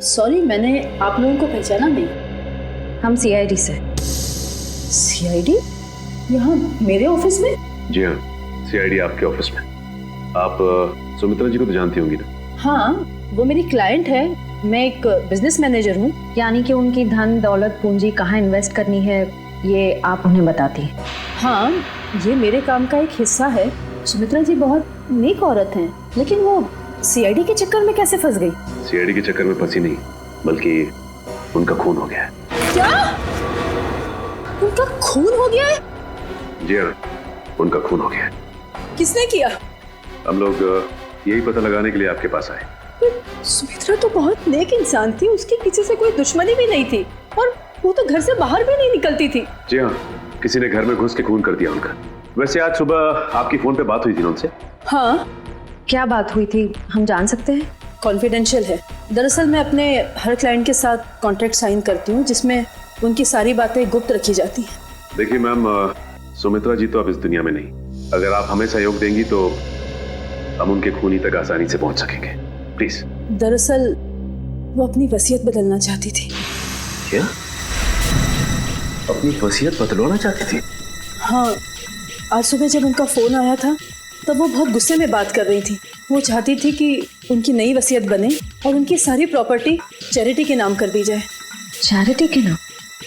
सॉरी, मैंने आप लोगों को पहचाना नहीं। हम सीआईडी से। सीआईडी? यहाँ मेरे ऑफिस में? जी हाँ, सीआईडी आपके ऑफिस में। आप सुमित्रा जी को तो जानती होंगी ना? हाँ, वो मेरी क्लाइंट है, मैं एक बिजनेस मैनेजर हूँ। यानी कि उनकी धन दौलत पूंजी कहाँ इन्वेस्ट करनी है ये आप उन्हें बताती हैं? हाँ, ये मेरे काम का एक हिस्सा है। सुमित्रा जी बहुत नेक औरत हैं, लेकिन वो सीआईडी के चक्कर में कैसे फंस गई? सीआईडी के चक्कर में फंसी नहीं, बल्कि उनका खून हो गया है। क्या? उनका खून हो गया है? जी हाँ, उनका खून हो गया है। किसने किया? हम लोग यही पता लगाने के लिए आपके पास आए। सुमित्रा तो बहुत नेक इंसान थी, उसकी किसी से कोई दुश्मनी भी नहीं थी और वो तो घर से बाहर भी नहीं निकलती थी। जी हाँ, किसी ने घर में घुस के खून कर दिया उनका। वैसे आज सुबह आपकी फोन पे बात हुई थी उनसे? हाँ। क्या बात हुई थी, हम जान सकते हैं? कॉन्फिडेंशियल है। दरअसल मैं अपने हर क्लाइंट के साथ कॉन्ट्रैक्ट साइन करती हूँ जिसमें उनकी सारी बातें गुप्त रखी जाती हैं। देखिए मैम, सुमित्रा जी तो अब इस दुनिया में नहीं। अगर आप हमें सहयोग देंगी तो हम उनके खूनी तक आसानी से पहुंच सकेंगे। प्लीज। दरअसल वो अपनी वसीयत बदलना चाहती थी। क्या? अपनी वसीयत बदलवाना चाहती थी? हाँ, आज सुबह जब उनका फोन आया था तब वो बहुत गुस्से में बात कर रही थी। वो चाहती थी कि उनकी नई वसीयत बने और उनकी सारी प्रॉपर्टी चैरिटी के नाम कर दी जाए। चैरिटी के नाम?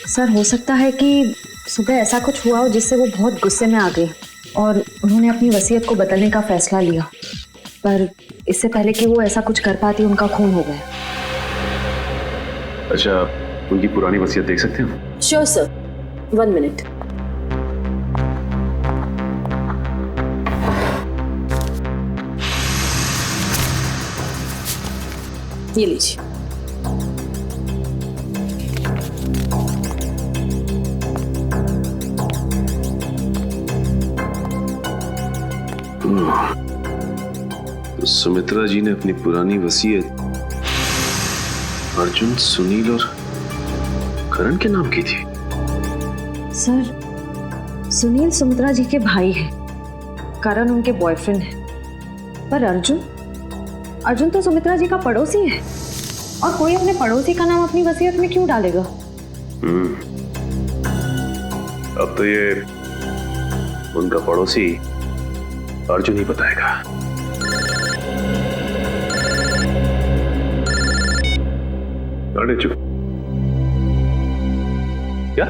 सर, हो सकता है कि सुबह ऐसा कुछ हुआ हो जिससे वो बहुत गुस्से में आ गई और उन्होंने अपनी वसीयत को बदलने का फैसला लिया, पर इससे पहले कि वो ऐसा कुछ कर पाती उनका खून हो गया। अच्छा, उनकी पुरानी वसीयत देख सकते हैं? Sure sir, 1 minute. ये लीजिए। तो सुमित्रा जी ने अपनी पुरानी वसीयत अर्जुन, सुनील और करण के नाम की थी। सर, सुनील सुमित्रा जी के भाई हैं, करण उनके बॉयफ्रेंड है, पर अर्जुन तो सुमित्रा जी का पड़ोसी है और कोई अपने पड़ोसी का नाम अपनी वसीयत में क्यों डालेगा? अब तो ये उनका पड़ोसी अर्जुन ही बताएगा। अरे चुप। क्या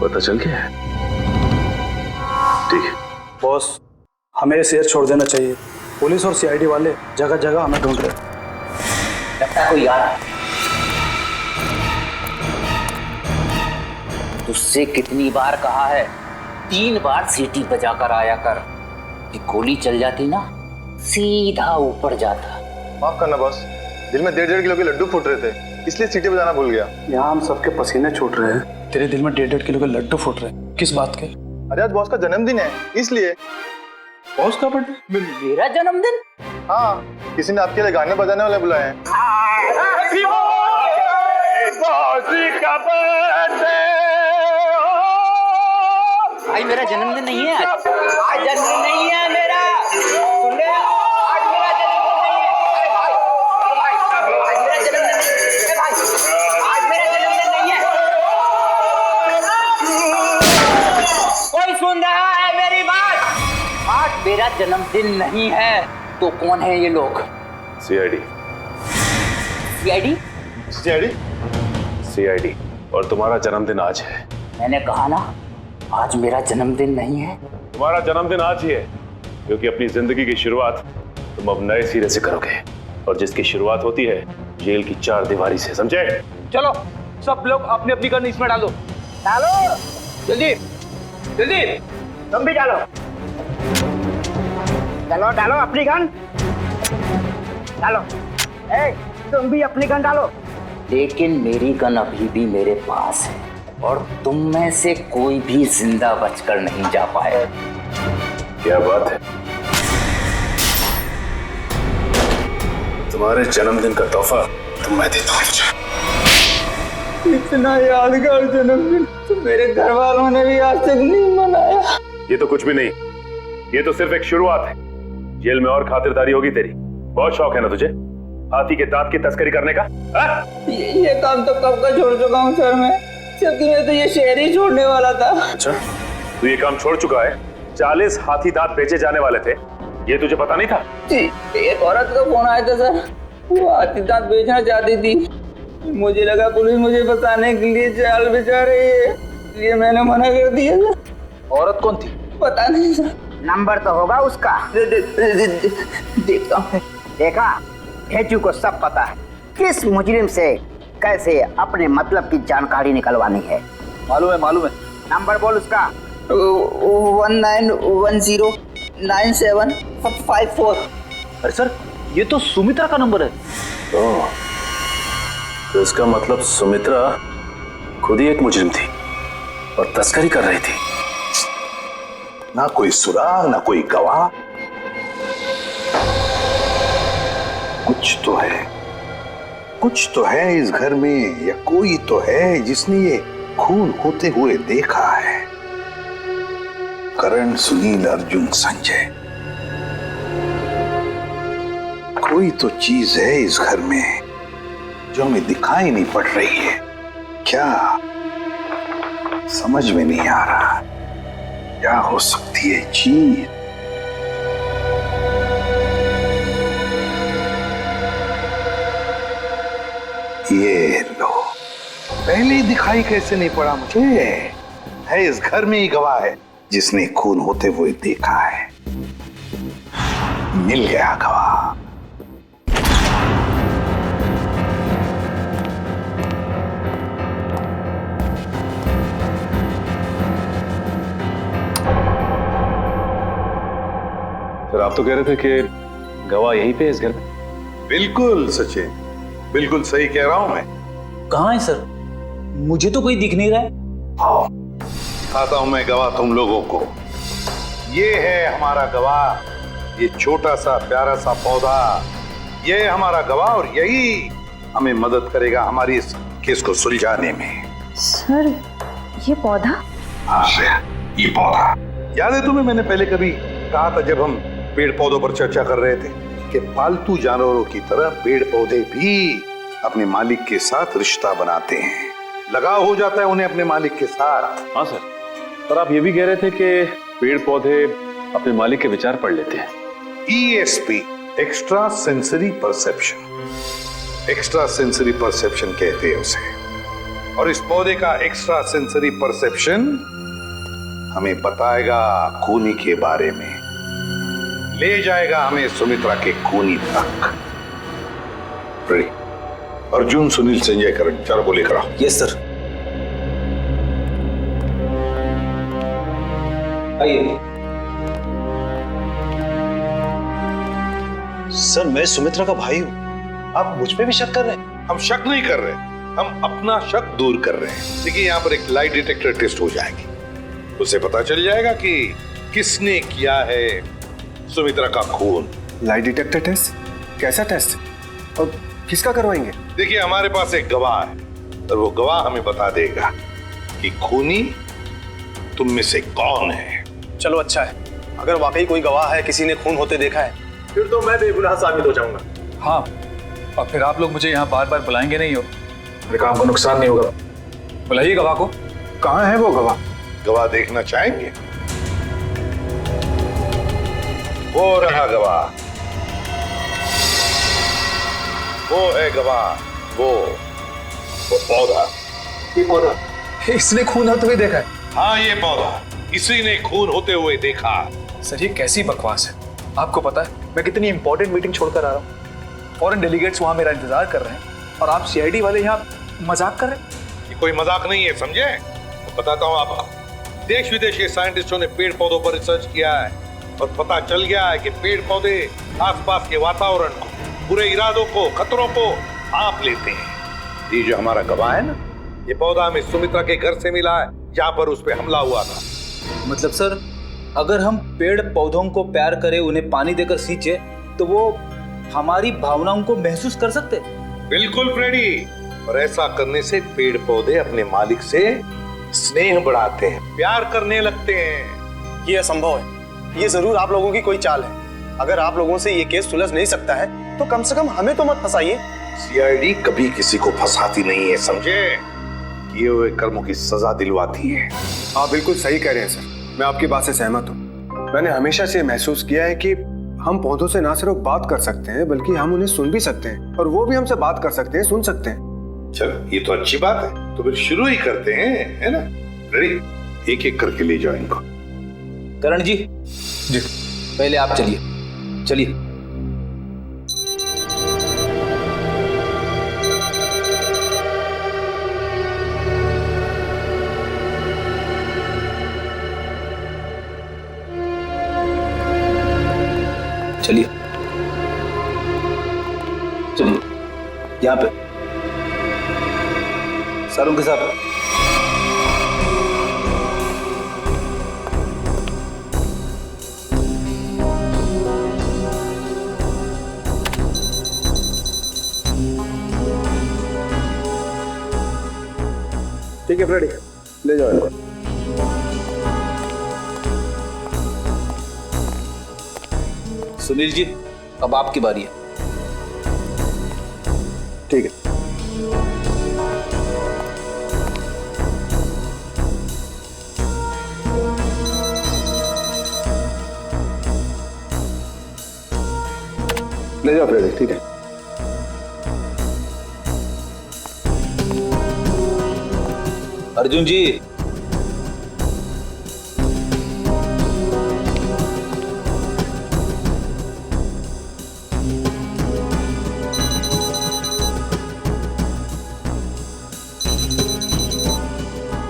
पता चल गया है? ठीक है बॉस, हमें ये शहर छोड़ देना चाहिए। पुलिस और सीआईडी वाले जगह जगह हमें ढूंढ रहे हैं। लगता है कोई आ रहा है। तुझसे कितनी बार कहा है, 3 बार सीटी बजा कर आया कर। कि गोली चल जाती ना, सीधा ऊपर जाता। माफ करना बॉस, दिल में 1.5 किलो के लड्डू फूट रहे थे, इसलिए सीटी बजाना भूल गया। यहाँ हम सबके पसीने छूट रहे हैं, तेरे दिल में 1.5 किलो के लड्डू फूट रहे हैं। किस बात के? अरे आज बॉस का जन्मदिन है, इसलिए। बॉस का बर्थडे? मेरा जन्मदिन? हाँ, किसी ने आपके लिए गाने बजाने वाले बुलाए हैं। भाई मेरा जन्मदिन नहीं है आज जन्मदिन नहीं है मेरा। सुन रहे हो? आज मेरा जन्मदिन नहीं है। अरे भाई, आज मेरा जन्मदिन नहीं है। कोई सुन रहा है मेरी बात? आज मेरा जन्मदिन नहीं है। तो कौन है ये लोग? सीआईडी। सीआईडी? सीआईडी? सीआईडी। और तुम्हारा जन्मदिन आज है। मैंने कहा ना, आज मेरा जन्मदिन नहीं है। तुम्हारा जन्मदिन आज ही है, क्योंकि अपनी जिंदगी की शुरुआत तुम अब नए सिरे से करोगे, और जिसकी शुरुआत होती है जेल की 4 दीवारी से, समझे? चलो सब लोग अपनी अपनी गन इसमें डालो। डालो जल्दी जल्दी, तुम भी डालो। डालो डालो अपनी गन डालो। तुम भी अपनी गन डालो। लेकिन मेरी गन अभी भी मेरे पास है और तुम में से कोई भी जिंदा बचकर नहीं जा पाए। क्या बात है? तुम्हारे जन्मदिन का तोहफा तो मैं देता हूँ। इतना यादगार जन्मदिन तो मेरे घर वालों ने भी आज तक नहीं मनाया। ये तो कुछ भी नहीं, ये तो सिर्फ एक शुरुआत है। जेल में और खातिरदारी होगी तेरी। बहुत शौक है ना तुझे हाथी के दांत की तस्करी करने का? ये काम तो कब का छोड़ चुका हूँ सर मैं, क्योंकि मैं तो ये शहर ही छोड़ने वाला था। अच्छा, तू ये काम छोड़ चुका है? 40 हाथी दांत बेचे जाने वाले थे, ये तुझे पता नहीं था? जी, एक औरत का फोन आया था सर, वो हाथी दांत बेचना चाहती थी। मुझे लगा पुलिस मुझे फंसाने के लिए जाल बिछा रही है, इसलिए मैंने मना कर दिया सर। औरत कौन थी? पता नहीं सर। नंबर तो होगा उसका। देखता हूँ। देखा, भेजू को सब पता है किस मुजरिम से कैसे अपने मतलब की जानकारी निकलवानी है। मालूम है। नंबर बोल उसका। 19109754। अरे सर, ये तो सुमित्रा का नंबर है। तो इसका मतलब सुमित्रा खुद ही एक मुजरिम थी और तस्करी कर रही थी। ना कोई सुराग, ना कोई गवाह। कुछ तो है इस घर में, या कोई तो है जिसने ये खून होते हुए देखा है। करण, सुनील, अर्जुन, संजय, कोई तो चीज है इस घर में जो हमें दिखाई नहीं पड़ रही है। क्या समझ में नहीं आ रहा, क्या हो सकती है चीज? ये लो, पहले ही दिखाई कैसे नहीं पड़ा मुझे? है इस घर में ही गवाह है जिसने खून होते हुए देखा है। मिल गया गवाह। सर, आप तो कह रहे थे कि गवाह यहीं पे है इस घर में। बिल्कुल सचिन, बिल्कुल सही कह रहा हूं मैं। कहाँ है सर? मुझे तो कोई दिख नहीं रहा है। आओ, दिखाता हूं मैं गवाह तुम लोगों को। ये है हमारा गवाह, ये छोटा सा प्यारा सा पौधा, ये है हमारा गवाह और यही हमें मदद करेगा हमारी इस केस को सुलझाने में। सर, ये पौधा? हाँ, ये पौधा याद है तुम्हें? मैंने पहले कभी कहा था जब हम पेड़ पौधों पर चर्चा कर रहे थे कि पालतू जानवरों की तरह पेड़ पौधे भी अपने मालिक के साथ रिश्ता बनाते हैं, लगाव हो जाता है उन्हें अपने मालिक के साथ। हाँ सर, पर आप ये भी कह रहे थे कि पेड़ पौधे अपने मालिक के विचार पढ़ लेते हैं। ESP, extra sensory perception. Extra sensory perception कहते हैं उसे। और इस पौधे का एक्स्ट्रा सेंसरी परसेप्शन हमें बताएगा खूनी के बारे में, ले जाएगा हमें सुमित्रा के खूनी तक। रेडी? अर्जुन, सुनील, संजय, करण, चारों को लेकर आओ। Yes sir. आइए। सर, मैं सुमित्रा का भाई हूं, आप मुझ पे भी शक कर रहे हैं? हम शक नहीं कर रहे, हम अपना शक दूर कर रहे हैं। देखिए, यहाँ पर एक लाई डिटेक्टर टेस्ट हो जाएगी, उसे पता चल जाएगा कि किसने किया है सुमित्रा का खून। Lie detector test? कैसा टेस्ट और किसका करवाएंगे? देखिए, हमारे पास एक गवाह है और वो गवाह हमें बता देगा कि खूनी तुम में से कौन है। चलो अच्छा है, अगर वाकई कोई गवाह है, किसी ने खून होते देखा है, फिर तो मैं बेगुनाह साबित हो जाऊंगा। हाँ, और फिर आप लोग मुझे यहाँ बार बार बुलाएंगे नहीं हो, मेरे काम को नुकसान नहीं होगा। बुलाइए गवाह को। कहाँ है वो गवाह? गवाह देखना चाहेंगे? वो रहा गवाह, वो है गवाह, वो पौधा। ये पौधा? इसने खून होते हुए देखा है? हाँ, ये पौधा, इसी ने खून होते हुए देखा। सर, ये कैसी बकवास है? आपको पता है मैं कितनी इंपॉर्टेंट मीटिंग छोड़कर आ रहा हूँ, फॉरेन डेलीगेट्स वहां मेरा इंतजार कर रहे हैं और आप सीआईडी वाले यहाँ मजाक कर रहे हैं? ये कोई मजाक नहीं है, समझे? तो बताता हूँ आपको। देश विदेश के साइंटिस्टों ने पेड़ पौधों पर रिसर्च किया है और पता चल गया है कि पेड़ पौधे आसपास के वातावरण को, बुरे इरादों को, खतरों को भांप लेते हैं। ये जो हमारा गवाह है ना, ये पौधा हमें सुमित्रा के घर से मिला है जहाँ पर उस पे हमला हुआ था। मतलब सर, अगर हम पेड़ पौधों को प्यार करें, उन्हें पानी देकर सींचे, तो वो हमारी भावनाओं को महसूस कर सकते? बिल्कुल फ्रेडी, और ऐसा करने से पेड़ पौधे अपने मालिक से स्नेह बढ़ाते हैं, प्यार करने लगते हैं। ये असंभव है, ये जरूर आप लोगों की कोई चाल है। अगर आप लोगों से ये केस सुलझ नहीं सकता है तो कम से कम हमें तो मत फंसाइए। सीआईडी कभी किसी को फंसाती नहीं है, समझे? किए हुए कर्मों की सजा दिलवाती है। आप बिल्कुल सही कह रहे हैं सर, मैं आपकी बात से सहमत हूँ। मैंने हमेशा से महसूस किया है कि हम पौधों से ना सिर्फ बात कर सकते हैं बल्कि हम उन्हें सुन भी सकते हैं और वो भी हमसे बात कर सकते हैं, सुन सकते हैं। चल ये तो अच्छी बात है, तो फिर शुरू ही करते हैं, है ना? रेडी? एक एक करके ले जाओ इनको। करण जी, जी पहले आप चलिए चलिए। चलिए चलिए, यहाँ पे सारों के साथ। ठीक है फ्रेडी, ले जाओ इनको। सुनील जी, अब आपकी बारी है। ठीक है। ले जाओ फ्रेडी, ठीक है। अर्जुन जी,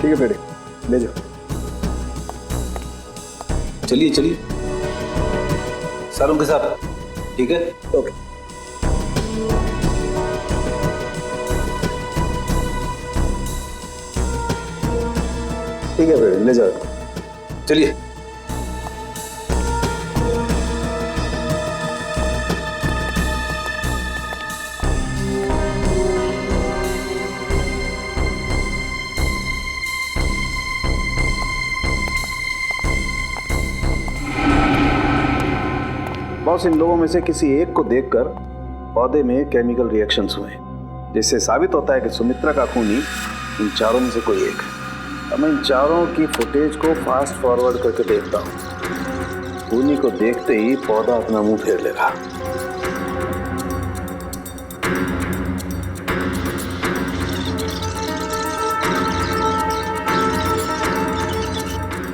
ठीक है फ्रेडी, ले जाओ। चलिए चलिए, सारों के साथ। ठीक है, ओके। ठीक है फ्रेडी, ले जाओ। चलिए। बॉस, इन लोगों में से किसी एक को देखकर पौधे में केमिकल रिएक्शंस हुए, जिससे साबित होता है कि सुमित्रा का खूनी इन चारों में से कोई एक है। अब मैं इन चारों की फुटेज को फास्ट फॉरवर्ड करके देखता हूँ। खूनी को देखते ही पौधा अपना मुंह फेर लेगा।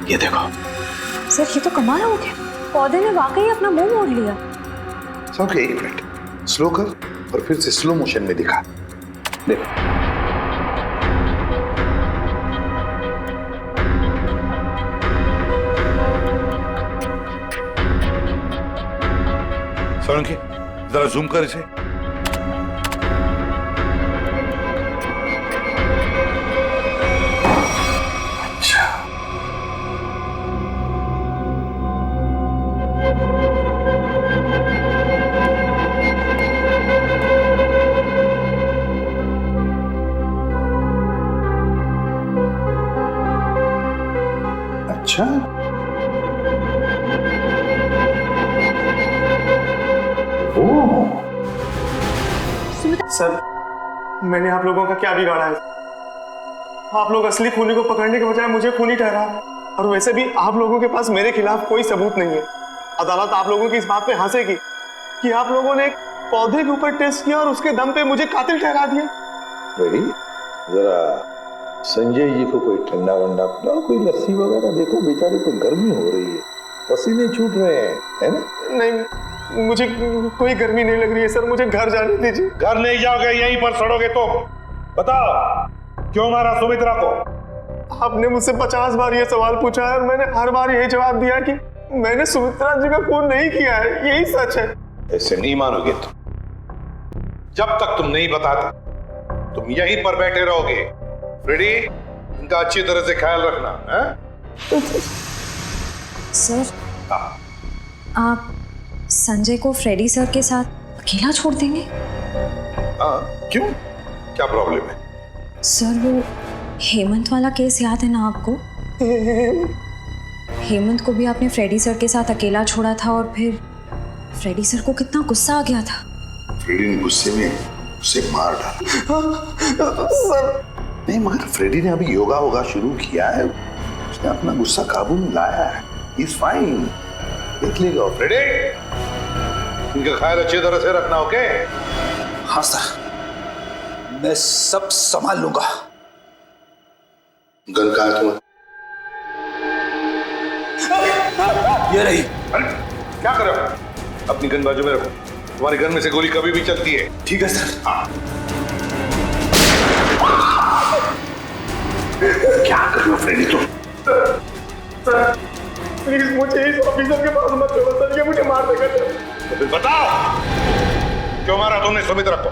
ये देखो सर, ये तो कमाल हो गया, पौधे ने वाकई अपना मुंह मोड़ लिया। ओके, एक मिनट स्लो कर और फिर से स्लो मोशन में दिखा। देखो, सोलंकी जरा जूम कर इसे। अच्छा, अच्छा, सर, मैंने आप लोगों का क्या बिगाड़ा है? आप लोग असली खूनी को पकड़ने के बजाय मुझे खूनी ठहरा है। और वैसे भी आप लोगों के पास मेरे खिलाफ कोई सबूत नहीं है। अदालत आप लोगों की इस बात पे हंसेगी कि आप लोगों ने एक पौधे के ऊपर टेस्ट किया और उसके दम पे मुझे कातिल ठहरा दिया। रेडी? जरा संजय जी को कोई ठंडा वंडा पिलाओ, कोई लस्सी वगैरह। देखो बेचारे को गर्मी हो रही है, पसीने छूट रहे हैं, है ना? नहीं, मुझे कोई गर्मी नहीं लग रही है सर, मुझे घर जाने दीजिए। घर नहीं जाओगे, यहीं पर सड़ोगे तुम। बताओ क्यों मारा सुमित्रा को? आपने मुझसे 50 बार ये सवाल पूछा है और मैंने हर बार यही जवाब दिया कि मैंने सुमित्रा जी का खून नहीं किया है, यही सच है। ऐसे नहीं मानोगे तुम। जब तक तुम नहीं बताते तुम यहीं पर बैठे रहोगे। फ्रेडी, इनका अच्छी तरह से ख्याल रखना है? सर, आप संजय को फ्रेडी सर के साथ अकेला छोड़ देंगे? हाँ, क्यों? क्या प्रॉब्लम है? सर, वो हेमंत वाला केस याद है ना आपको? हेमंत को भी आपने फ्रेडी सर के साथ अकेला छोड़ा था और फिर फ्रेडी सर को कितना गुस्सा आ गया था। फ्रेडी ने गुस्से में उसे मार डाला। सर, नहीं, मगर फ्रेडी ने अभी योगा वोगा शुरू किया है, उसने अपना गुस्सा काबू में लाया है। He's fine। देख लेगा फ्रेडी। इनका ख्याल अच्छी तरह से रखना, ओके? हाँ सर, मैं सब संभाल लूंगा। गन कहाँ है तुम्हारी? ये रही। अरे क्या कर रहे हो? अपनी गन बाजू में रखो, तुम्हारी गन में से गोली कभी भी चलती है। ठीक है सर। हाँ। क्या कर रहे हो फ्रेंडी तुम? प्लीज मुझे इस ऑफिसर के पास मत छोड़ो सर, ये मुझे मार देगा। तो फिर बताओ क्यों मारा तुमने सुमित्रा को?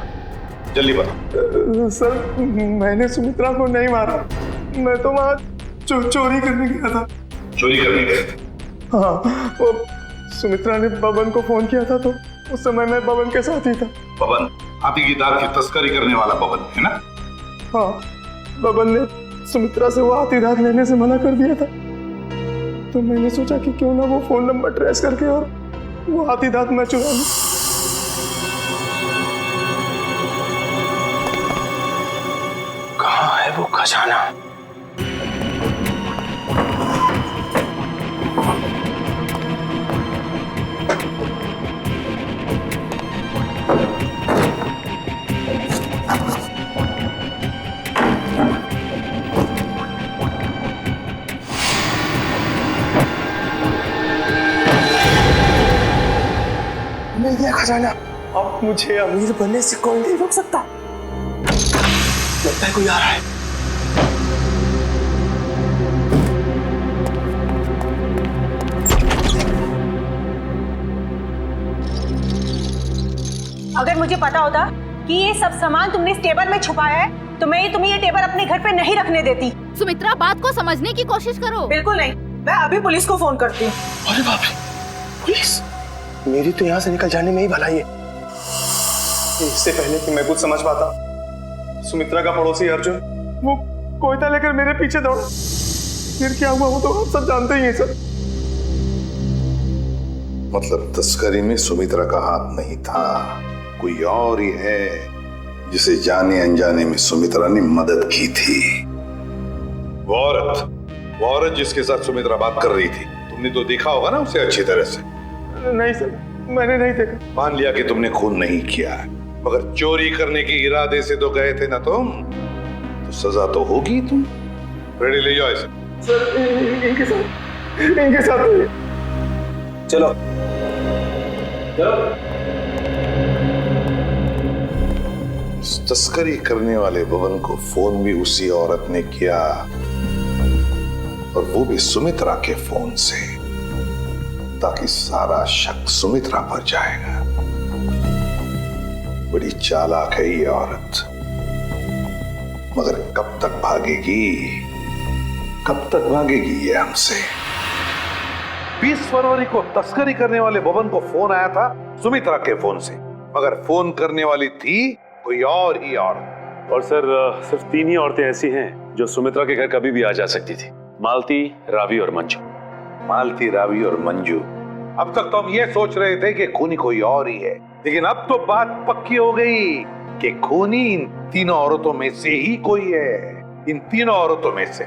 जल्दी बताओ। सर मैंने सुमित्रा को नहीं मारा, मैं तो वहां चोरी करने गया था। चोरी करने गए? हाँ, वो सुमित्रा ने बबन को फोन किया था तो उस समय मैं बबन के साथ ही था। बबन हाथी की दाल की तस्करी करने वाला बबन है ना? हाँ, बबन ने सुमित्रा से वो हाथी दांत लेने से मना कर दिया था, तो मैंने सोचा कि क्यों ना वो फोन नंबर ट्रेस करके और वो हाथी दांत मैं चुरा लूं। कहाँ है वो खजाना? मिल गया खजाना। अब मुझे अमीर बनने से कोई नहीं रोक सकता। लगता है कोई आ रहा है। अगर मुझे पता होता कि ये सब सामान तुमने इस टेबल में छुपाया है तो मैं तुम्हें ये टेबल अपने घर पे नहीं रखने देती। सुमित्रा, बात को समझने की कोशिश करो। बिल्कुल नहीं, मैं अभी पुलिस को फोन करती हूँ। अरे बाप रे, पुलिस? मेरी तो यहाँ से निकल जाने में ही भलाई है। इससे पहले कि मैं कुछ समझ पाता, सुमित्रा का पड़ोसी अर्जुन वो कोयता लेकर मेरे पीछे दौड़ा। फिर क्या हुआ वो तो आप सब जानते ही हैं सर। मतलब तस्करी में सुमित्रा का हाथ नहीं था, कोई और ही है जिसे जाने अनजाने में सुमित्रा ने मदद की थी। वो औरत जिसके साथ सुमित्रा बात कर रही थी, तुमने तो देखा होगा ना उसे अच्छी तरह से? नहीं सर, मैंने नहीं देखा। मान लिया कि तुमने खून नहीं किया, मगर चोरी करने के इरादे से तो गए थे ना तुम, तो सजा तो होगी। तुम रेडी ले जाओ इसे। सर इनके साथ चलो तस्करी करने वाले बबन को फोन भी उसी औरत ने किया, और वो भी सुमित्रा के फोन से, ताकि सारा शक सुमित्रा पर जाएगा। बड़ी चालाक है ये औरत, मगर कब तक भागेगी ये हमसे? 20 फरवरी को तस्करी करने वाले बबन को फोन आया था सुमित्रा के फोन से, मगर फोन करने वाली थी कोई और ही औरत। और सर सिर्फ 3 ही औरतें ऐसी हैं जो सुमित्रा के घर कभी भी आ जा सकती थी, मालती, रावी और मंजू। मालती, रावी और मंजू। अब तक तो हम ये सोच रहे थे कि खूनी कोई और ही है, लेकिन अब तो बात पक्की हो गई कि खूनी इन तीनों औरतों में से ही कोई है, इन तीनों औरतों में से।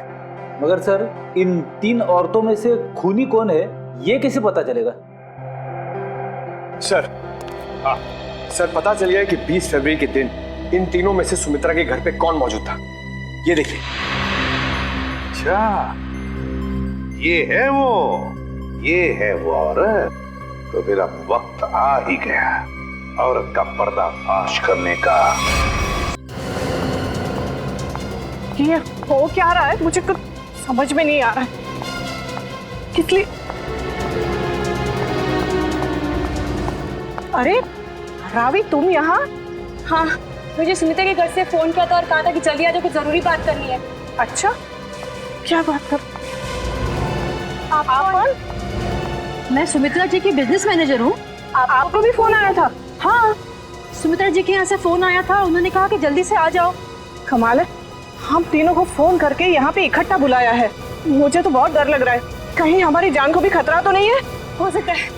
मगर सर इन 3 औरतों में से खूनी कौन है ये कैसे पता चलेगा? सर सर पता चल गया कि 20 फरवरी के दिन इन तीनों में से सुमित्रा के घर पे कौन मौजूद था। ये देखिए। अच्छा, ये है वो औरत। तो फिर अब वक्त आ ही गया औरत का पर्दाफाश करने का। ये हो क्या रहा है मुझे कुछ समझ में नहीं आ रहा है। किस लिए? अरे रावी, तुम यहाँ? हाँ, मुझे सुमित्रा के घर से फोन किया था और कहा था कि जल्दी आ जाओ, कुछ जरूरी बात करनी है। अच्छा, क्या बात कर? आप कौन? मैं सुमित्रा जी की बिजनेस मैनेजर हूँ। आपको भी फोन आया था? हाँ, सुमित्रा जी के यहाँ से फोन आया था, उन्होंने कहा कि जल्दी से आ जाओ। कमाल है, हम तीनों को फोन करके यहाँ पे इकट्ठा बुलाया है। मुझे तो बहुत डर लग रहा है, कहीं हमारी जान को भी खतरा तो नहीं है? हो सकता है।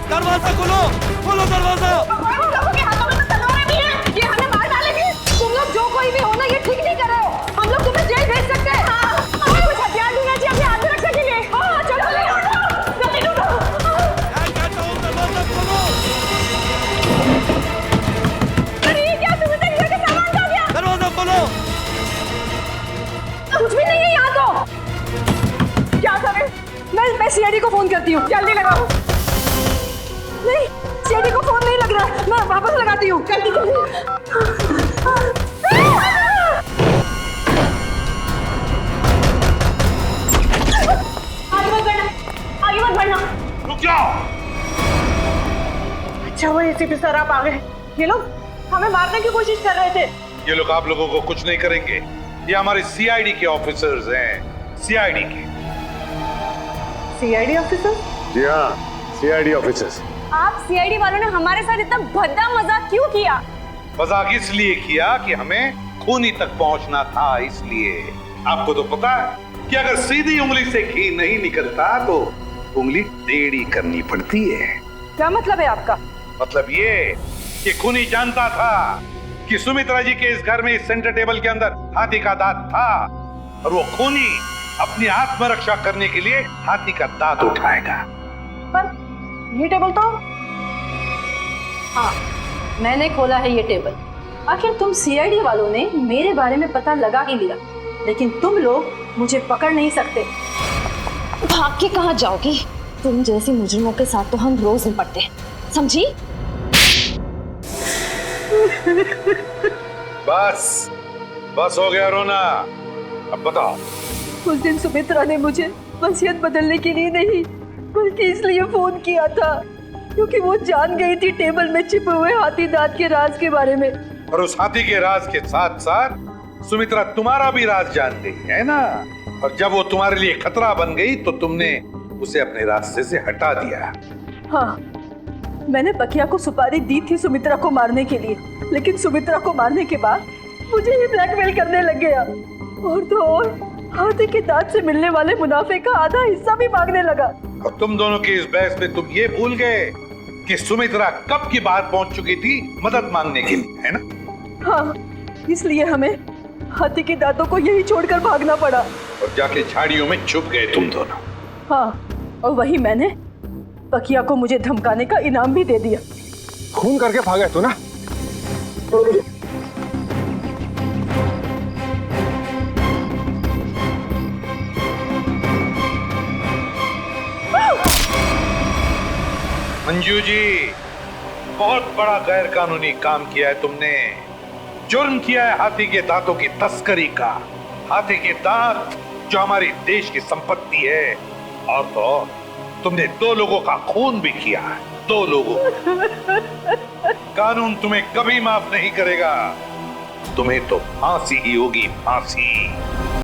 दरवाजा खोलो दरवाजा। ये हमें मार डालेंगे। तुम लोग जो कोई भी हो ना, ये ठीक नहीं कर रहे हो। हम लोग तुम्हें जेल भेज सकते हैं। लग रहा है, मैं वापस लगाती हूँ। आगे मत बढ़ना। रुक जाओ। अच्छा हुआ एसीपी सर आप आ गए। ये लोग हमें मारने की कोशिश कर रहे थे। ये लोग आप लोगों को कुछ नहीं करेंगे। ये हमारे सीआईडी के ऑफिसर्स हैं, सीआईडी के। CID officer? जी हाँ, सीआईडी ऑफिसर्स। आप सीआईडी वालों ने हमारे साथ इतना भद्दा मजाक क्यों किया? मजाक इसलिए किया कि हमें खूनी तक पहुंचना था, इसलिए। आपको तो पता है कि अगर सीधी उंगली से घी नहीं निकलता तो उंगली टेढ़ी करनी पड़ती है। क्या मतलब है आपका? मतलब ये कि खूनी जानता था कि सुमित्रा जी के इस घर में, इस सेंटर टेबल के अंदर हाथी का दांत था, और वो खूनी अपनी आत्मरक्षा करने के लिए हाथी का दांत उठाएगा। पर ये टेबल तो... हाँ, मैंने खोला है ये टेबल। आखिर तुम सीआईडी वालों ने मेरे बारे में पता लगा ही लिया, लेकिन तुम लोग मुझे पकड़ नहीं सकते। भाग के कहाँ जाओगी? तुम जैसे मुजरिमों के साथ तो हम रोज निपटते हैं, समझी? बस बस हो गया रोना। अब बताओ। उस दिन सुमित्रा ने मुझे वसीयत बदलने के लिए नहीं, बल्कि इसलिए फोन किया था क्योंकि वो जान गई थी टेबल में छिपे हुए हाथी दांत के राज के बारे में। और उस हाथी के राज के साथ साथ सुमित्रा तुम्हारा भी राज जान गई है ना। और जब वो तुम्हारे लिए खतरा बन गई तो तुमने उसे अपने रास्ते से हटा दिया। हाँ, मैंने पकिया को सुपारी दी थी सुमित्रा को मारने के लिए, लेकिन सुमित्रा को मारने के बाद मुझे ही ब्लैकमेल करने लग गया। और तो और हाथी के दांत से मिलने वाले मुनाफे का आधा हिस्सा भी मांगने लगा। और तुम दोनों की इस बहस में तुम ये भूल गए कि सुमित्रा कब की बात पहुंच चुकी थी मदद मांगने के लिए, है ना? हाँ, इसलिए हमें हाथी के दांतों को यही छोड़कर भागना पड़ा। और जाके झाड़ियों में छुप गए तुम दोनों। हाँ, और वही मैंने पकिया को मुझे धमकाने का इनाम भी दे दिया। खून करके भागा तू ना। मंजू जी, बहुत बड़ा गैर कानूनी काम किया है तुमने। जुर्म किया है हाथी के दांतों की तस्करी का। हाथी के दांत जो हमारी देश की संपत्ति है, और तो तुमने 2 लोगों का खून भी किया है, 2 लोगों। कानून तुम्हें कभी माफ नहीं करेगा। तुम्हें तो फांसी ही होगी, फांसी।